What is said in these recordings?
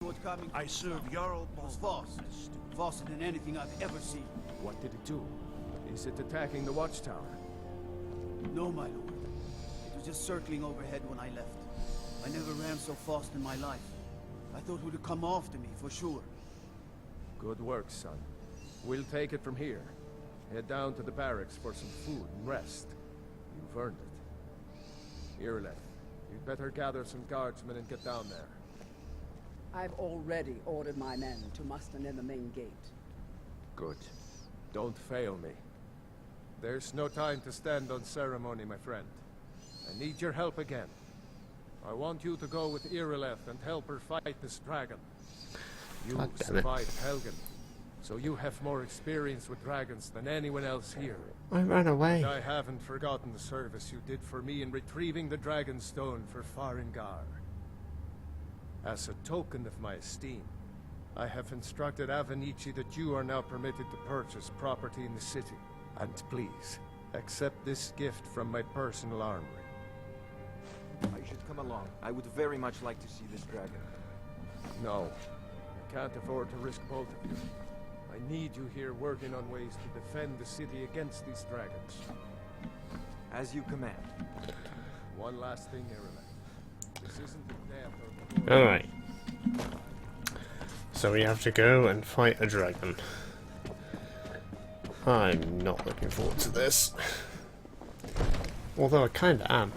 I serve Jarl was fast. Faster than anything I've ever seen. What did it do? Is it attacking the watchtower? No, my lord. It was just circling overhead when I left. I never ran so fast in my life. I thought it would come after me, for sure. Good work, son. We'll take it from here. Head down to the barracks for some food and rest. You've earned it. Irileth, you'd better gather some guardsmen and get down there. I've already ordered my men to muster near the main gate. Good. Don't fail me. There's no time to stand on ceremony, my friend. I need your help again. I want you to go with Irileth and help her fight this dragon. You survived Helgen, so you have more experience with dragons than anyone else here. I ran away. And I haven't forgotten the service you did for me in retrieving the dragon stone for Farengar. As a token of my esteem, I have instructed Avenici that you are now permitted to purchase property in the city. And please, accept this gift from my personal armory. I should come along. I would very much like to see this dragon. No, I can't afford to risk both of you. I need you here working on ways to defend the city against these dragons. As you command. One last thing, Irileth. This isn't the death or the... Alright. So we have to go and fight a dragon. I'm not looking forward to this. Although I kinda am.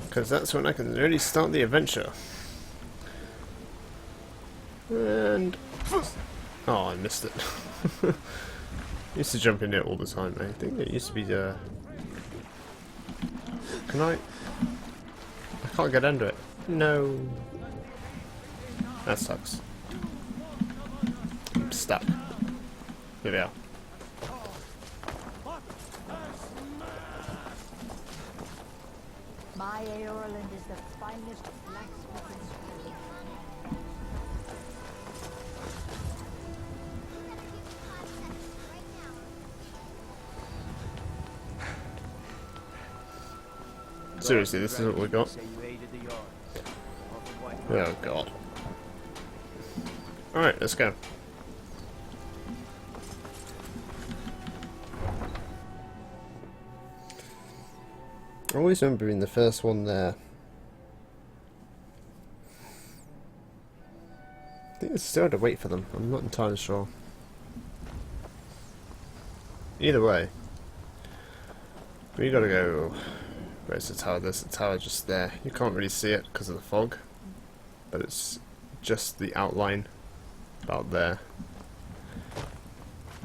Because that's when I can really start the adventure. And... oh, I missed it. I used to jump in it all the time. I think it used to be the... Can I can't get under it. No. That sucks. I'm stuck. Here we are. My Aorland is the finest blacksmith in Skyrim. Seriously, this is what we got. Oh god. Alright, let's go. I always remember being the first one there. I think I still had to wait for them. I'm not entirely sure. Either way, we gotta go. Where's the tower? There's the tower just there. You can't really see it because of the fog, but it's just the outline about there.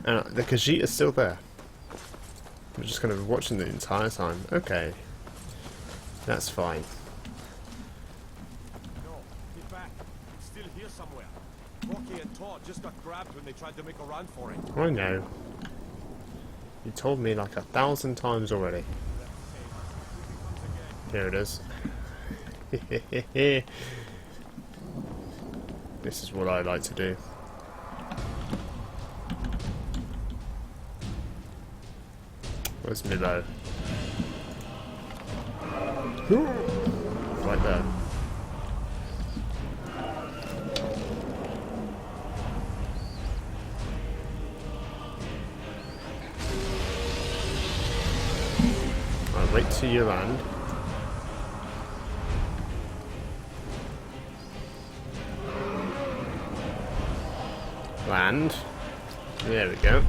And the Khajiit is still there. I'm just kind of watching the entire time. Okay, that's fine. No, get back. It's still here somewhere. Rocky and Todd just got grabbed when they tried to make a run for it. I know. You told me like 1,000 times already. Here it is. This is what I like to do. Where's Milo? Right there. I'll wait till you land. Land. There we go.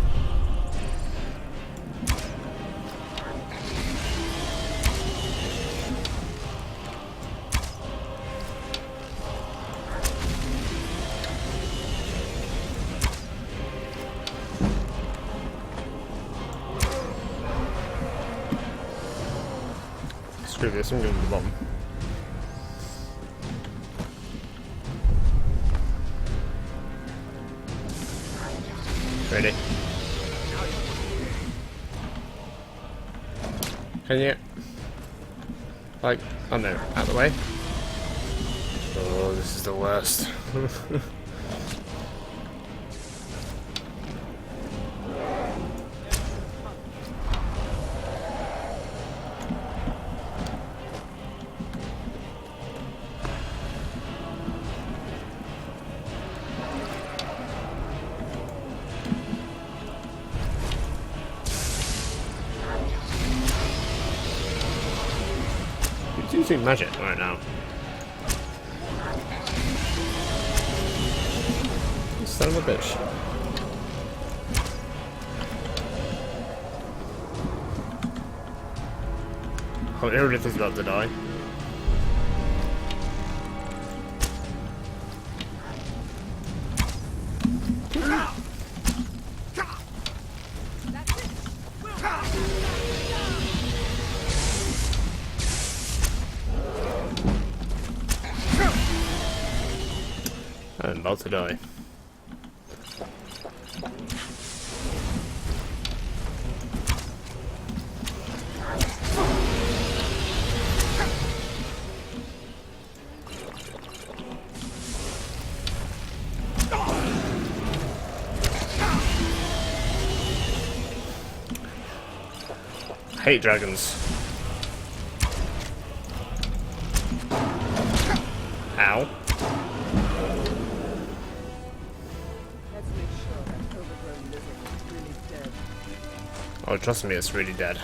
Screw this, I'm going to the bottom. Ready? Can you? Like, oh no, out of the way. Oh, this is the worst. using magic right now. You son of a bitch. Oh, Iridith is about to die. I'm about to die. I hate dragons. Ow. Let's make sure that overgrown lizard is really dead. Oh, trust me, it's really dead.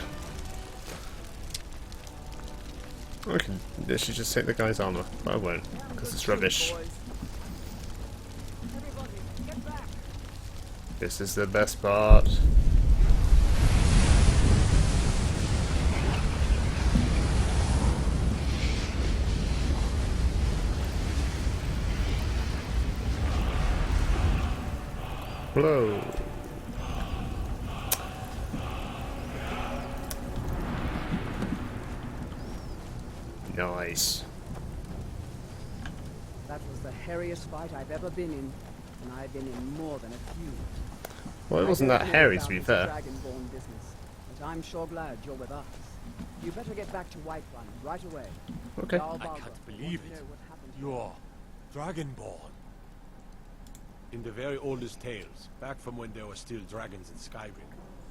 I can literally just take the guy's armor, but I won't, because it's rubbish. Everybody, get back! This is the best part. Hello. Nice. That was the hairiest fight I've ever been in, and I've been in more than a few. Well, it wasn't that hairy, to be fair. Dragonborn business, but I'm sure glad you're with us. You better get back to Whiterun right away. Okay. I can't believe it. You're Dragonborn. In the very oldest tales, back from when there were still dragons in Skyrim,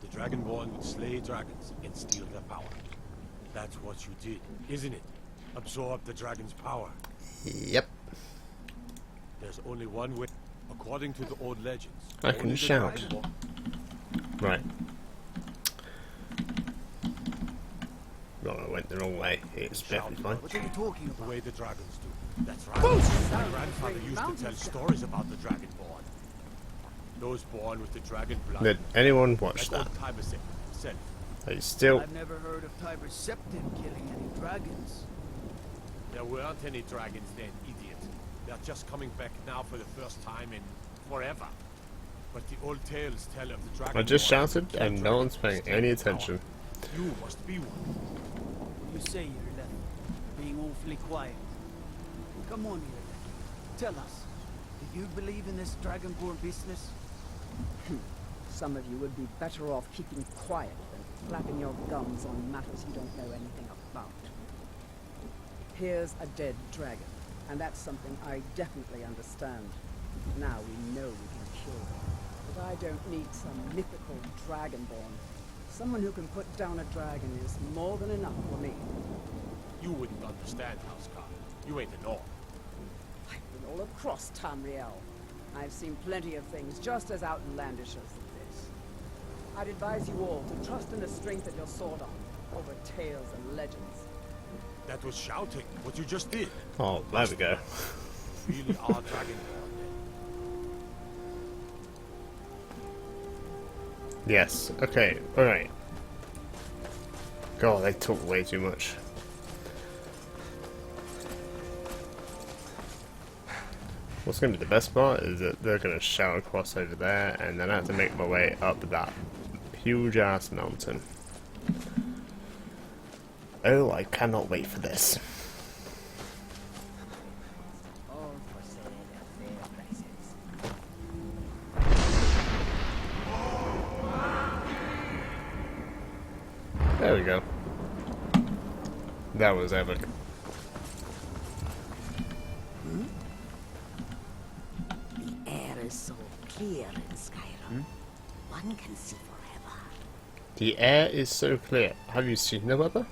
the Dragonborn would slay dragons and steal their power. That's what you did, isn't it? Absorb the dragon's power. Yep. There's only one way. According to the old legends, I can only the shout. Dragonborn- Right. Well, I went the wrong way. It's definitely fine. What are you talking The about? way the dragons do. That's right. My grandfather used to tell stories about the Dragonborn. Those born with the dragon blood. Did anyone watch Like that? old Tiber said. They still. I've never heard of Tiber Septim killing any dragons. There weren't any dragons then, idiot. They're just coming back now for the first time in forever. But the old tales tell of the dragon. I just shouted and no one's paying any attention. You must be one. You say you're left being awfully quiet. Come on here, tell us. Do you believe in this Dragonborn business? Some of you would be better off keeping quiet than flapping your gums on matters you don't know anything about. Here's a dead dragon, and that's something I definitely understand. Now we know we can kill them. But I don't need some mythical Dragonborn. Someone who can put down a dragon is more than enough for me. You wouldn't understand, Housecar. You ain't an orc. I've been all across Tamriel. I've seen plenty of things just as outlandish as this. I'd advise you all to trust in the strength of your sword arm over tales and legends. That was shouting, what you just did. Oh, there we go. Really are Dragonborn then. Yes. Okay. Alright. God, they talk way too much. What's going to be the best part is that they're going to shout across over there, and then I have to make my way up that huge ass mountain. Oh, I cannot wait for this. All for sale at fair prices. There we go. That was epic. The air is so clear in Skyrim. One can see forever. The air is so clear. Have you seen the weather?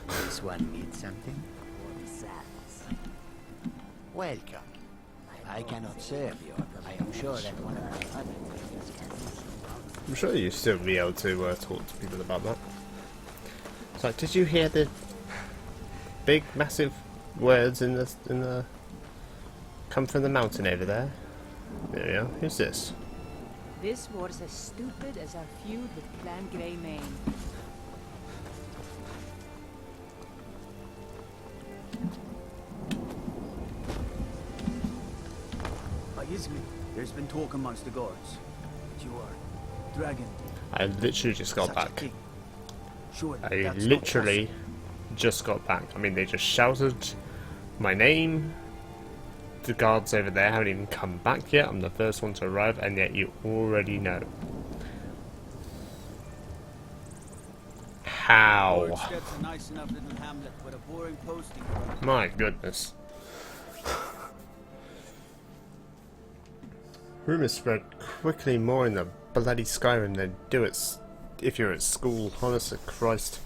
Does one need something? Or sands? Welcome. I cannot serve you. I am sure that one of my other things can. I'm sure you'll still be able to talk to people about that. It's like, did you hear the big, massive words in the come from the mountain over there. There we are. Who's this? This war's as stupid as our feud with Clan Greymane. Ismi, there's been talk amongst the guards that you are dragon. I literally just got Such a back. king. Surely I that's not literally just got back. I mean, they just shouted my name. The guards over there haven't even come back yet. I'm the first one to arrive, and yet you already know. How? Borgsted's a nice enough little hamlet, but a boring posting. My goodness. Rumours spread quickly more in the bloody Skyrim than do it if you're at school. Honest to Christ.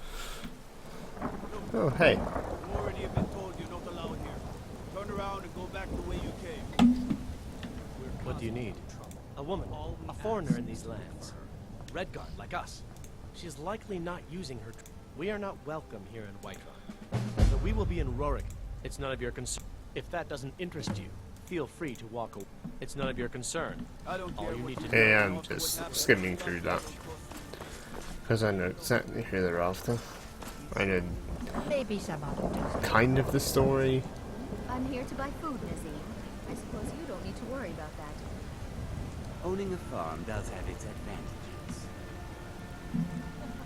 Oh, hey. You already have been told you're not allowed here. Turn around and go back the way you came. What do you need? A woman, a foreigner in these lands. Redguard, like us. She's likely not using her... We are not welcome here in Whiterun. So we will be in Rorik. It's none of your concern. If that doesn't interest you, feel free to walk away. It's none of your concern. I don't care All you what need you to do. Yeah, I'm just skimming through that. Because I know exactly who they're after. I know Maybe some other time. kind of the story. I'm here to buy food, Nazim. I suppose you don't need to worry about that. Owning a farm does have its advantages.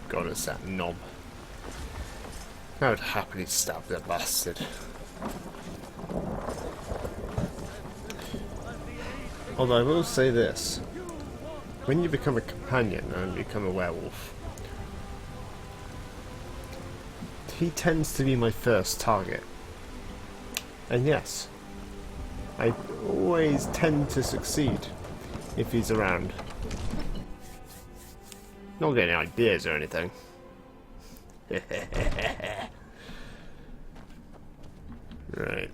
God, it's that knob. I would happily stab that bastard. Although I will say this. When you become a companion and become a werewolf, he tends to be my first target. And yes, I always tend to succeed if he's around. Not getting ideas or anything. Right.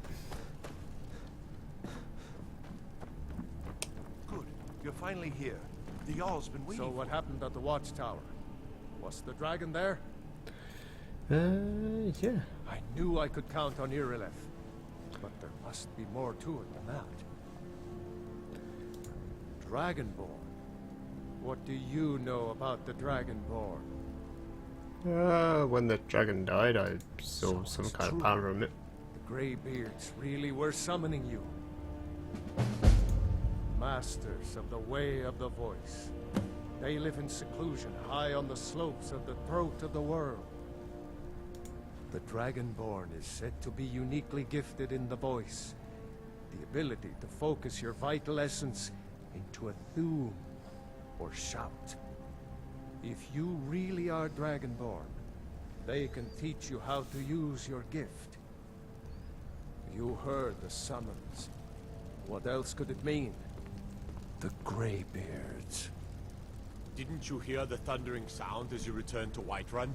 Good. You're finally here. The Jarl's been waiting. So what happened at the watchtower? Was the dragon there? Yeah. I knew I could count on Irileth. But there must be more to it than that. Dragonborn. What do you know about the Dragonborn? When the dragon died, I saw So some it's kind of true. power on it. The Greybeards really were summoning you. Masters of the Way of the Voice. They live in seclusion high on the slopes of the throat of the world. The Dragonborn is said to be uniquely gifted in the voice. The ability to focus your vital essence into a thum or shout. If you really are Dragonborn, they can teach you how to use your gift. You heard the summons. What else could it mean? The Greybeards. Didn't you hear the thundering sound as you returned to Whiterun?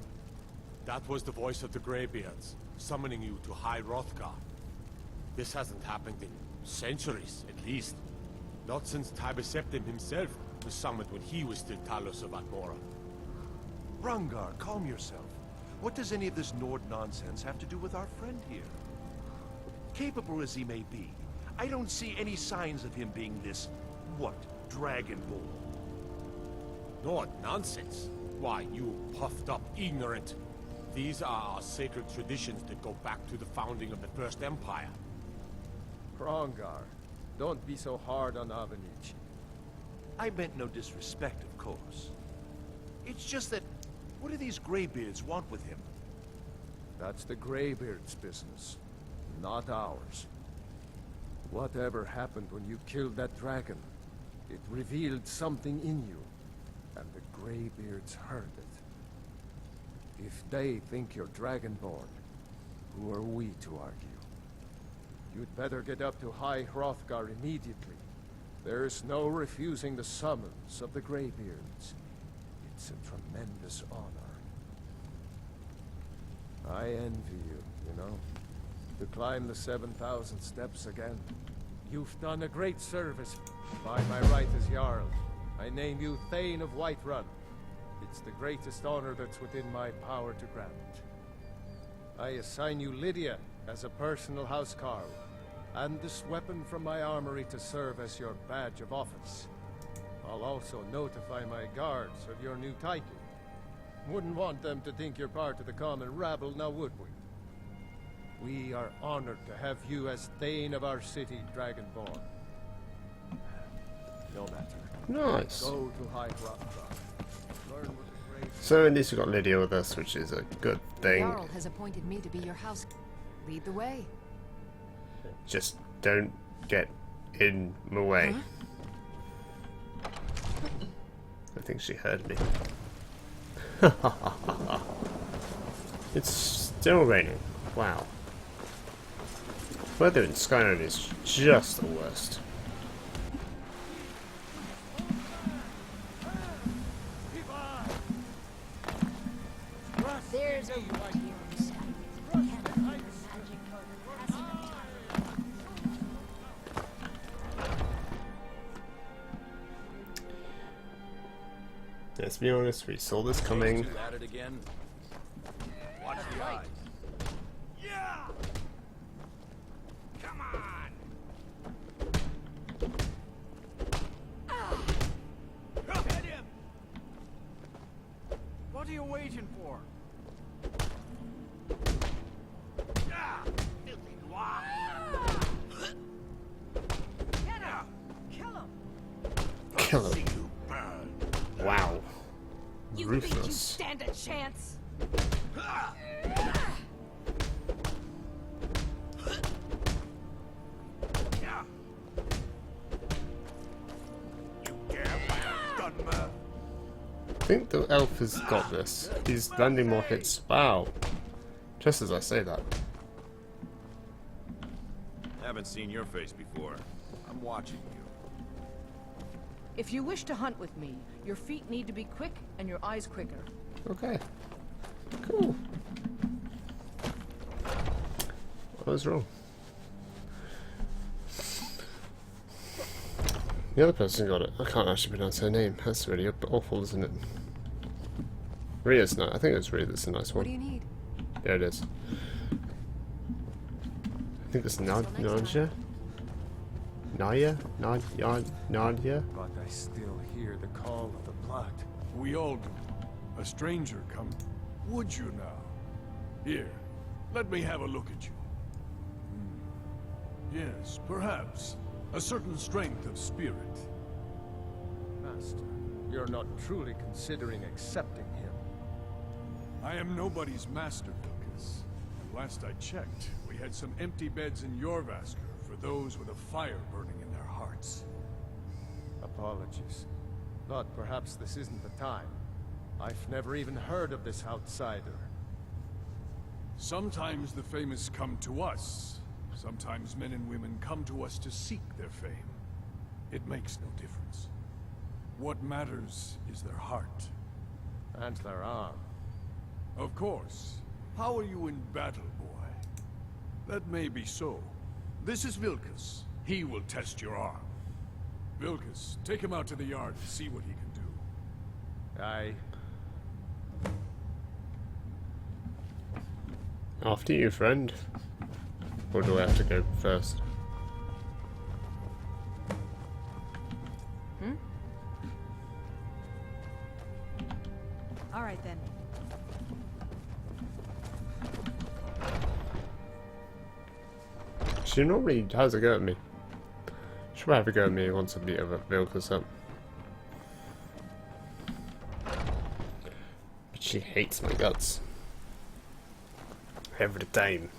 That was the voice of the Greybeards, summoning you to High Hrothgar. This hasn't happened in centuries, at least. Not since Tiber Septim himself was summoned when he was still Talos of Atmora. Rungar, calm yourself. What does any of this Nord nonsense have to do with our friend here? Capable as he may be, I don't see any signs of him being this, what, Dragonborn? Nord nonsense? Why, you puffed up ignorant. These are our sacred traditions that go back to the founding of the First Empire. Hrongar, don't be so hard on Avenich. I meant no disrespect, of course. It's just that, what do these Greybeards want with him? That's the Greybeard's business, not ours. Whatever happened when you killed that dragon, it revealed something in you, and the Greybeards heard it. If they think you're Dragonborn, who are we to argue? You'd better get up to High Hrothgar immediately. There's no refusing the summons of the Greybeards. It's a tremendous honor. I envy you, you know. To climb the 7,000 steps again. You've done a great service. By my right as Jarl, I name you Thane of Whiterun. It's the greatest honor that's within my power to grant. I assign you Lydia as a personal housecarl, and this weapon from my armory to serve as your badge of office. I'll also notify my guards of your new title. Wouldn't want them to think you're part of the common rabble, now would we? We are honored to have you as Thane of our city, Dragonborn. No matter. Nice. Go to High Hrothgar. Learn what the great... So at least we got Lydia with us, which is a good thing. Jarl has appointed me to be your house. Lead the way. Just don't get in my way. I think she heard me. It's still raining. Wow. Weather in Skyrim is just the worst. There's a rod here on the side. Can't use the magic code of passive entirely. Let's be honest, we saw this coming. At it again. Watch the eyes. Yeah! Come on! Hit him! What are you waiting for? Yeah! Filthy noir! Get him! Kill him! Kill See him. you burn. Wow. You think you Ruthless. stand a chance? Yeah. You damn gunman. I think the elf has got this. He's landing more hits. Wow. Just as I say that. Haven't seen your face before. I'm watching you. If you wish to hunt with me, your feet need to be quick and your eyes quicker. Okay. Cool. What was wrong? The other person got it. I can't actually pronounce her name. That's really awful, isn't it? Ria's nice. I think it's Ria that's a nice What do one. you need? There it is. I think it's Nadia? Nadia? Nadia? But I still hear the call of the blood. We all do. A stranger come. Would you now? Here, let me have a look at you. Yes, perhaps. A certain strength of spirit. Master, you're not truly considering accepting him. I am nobody's master, Vilkas. And last I checked, we had some empty beds in Jorvaskr for those with a fire burning in their hearts. Apologies. But perhaps this isn't the time. I've never even heard of this outsider. Sometimes the famous come to us. Sometimes men and women come to us to seek their fame. It makes no difference. What matters is their heart. And their arm. Of course. How are you in battle, boy? That may be so. This is Vilkas. He will test your arm. Vilkas, take him out to the yard and see what he can do. Aye. After you, friend. Or do I have to go first? All right then. She normally has a go at me. She might have a go at me once I beat over Vilkas up. But she hates my guts. Every time.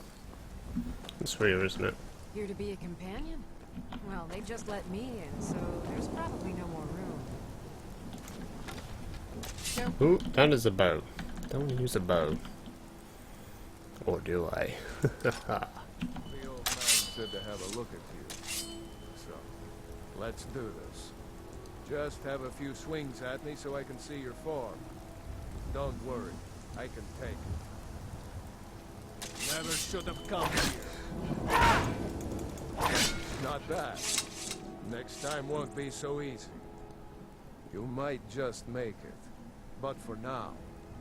It's weird, isn't it? Here to be a companion? Well, they just let me in, so there's probably no more room. Ooh, that is a bow. Don't use a bow. Or do I? The old man said to have a look at you. So, let's do this. Just have a few swings at me so I can see your form. Don't worry, I can take it. Never should have come here. Not bad. Next time won't be so easy. You might just make it. But for now,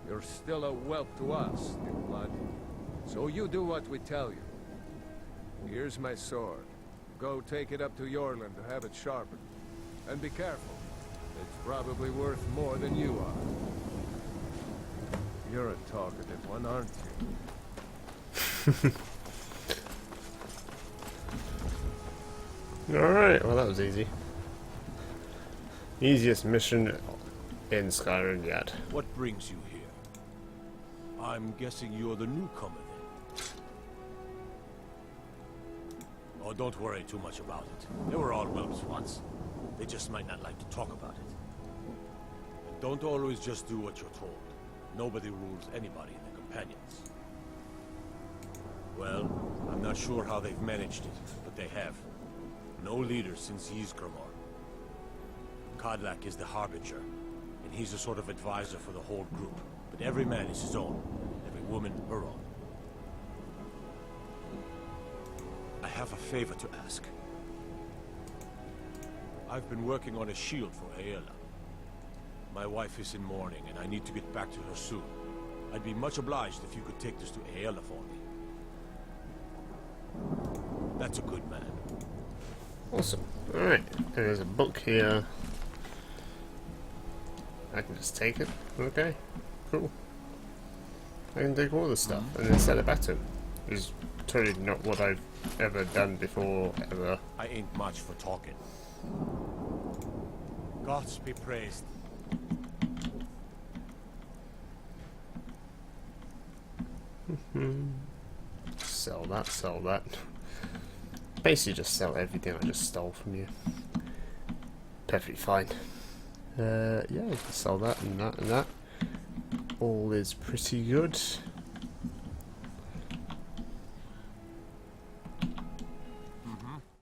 you're still a whelp to us, new blood. So you do what we tell you. Here's my sword. Go take it up to Yorland to have it sharpened. And be careful. It's probably worth more than you are. You're a talkative one, aren't you? Alright, well that was easy. Easiest mission in Skyrim yet. What brings you here? I'm guessing you're the newcomer then. Oh, don't worry too much about it. They were all whelps once. They just might not like to talk about it. And don't always just do what you're told. Nobody rules anybody in the companions. Well, I'm not sure how they've managed it, but they have. No leader since Ysgramor. Kodlak is the Harbinger, and he's a sort of advisor for the whole group. But every man is his own, every woman her own. I have a favor to ask. I've been working on a shield for Aela. My wife is in mourning, and I need to get back to her soon. I'd be much obliged if you could take this to Aela for me. That's a good man. Awesome. Alright, and there's a book here. I can just take it. Okay, cool. I can take all this stuff and then sell it back to him. It's totally not what I've ever done before, ever. I ain't much for talking. Gods be praised. Sell that, sell that. Basically just sell everything I just stole from you. Perfectly fine. Yeah, you can sell that and that and that. All is pretty good.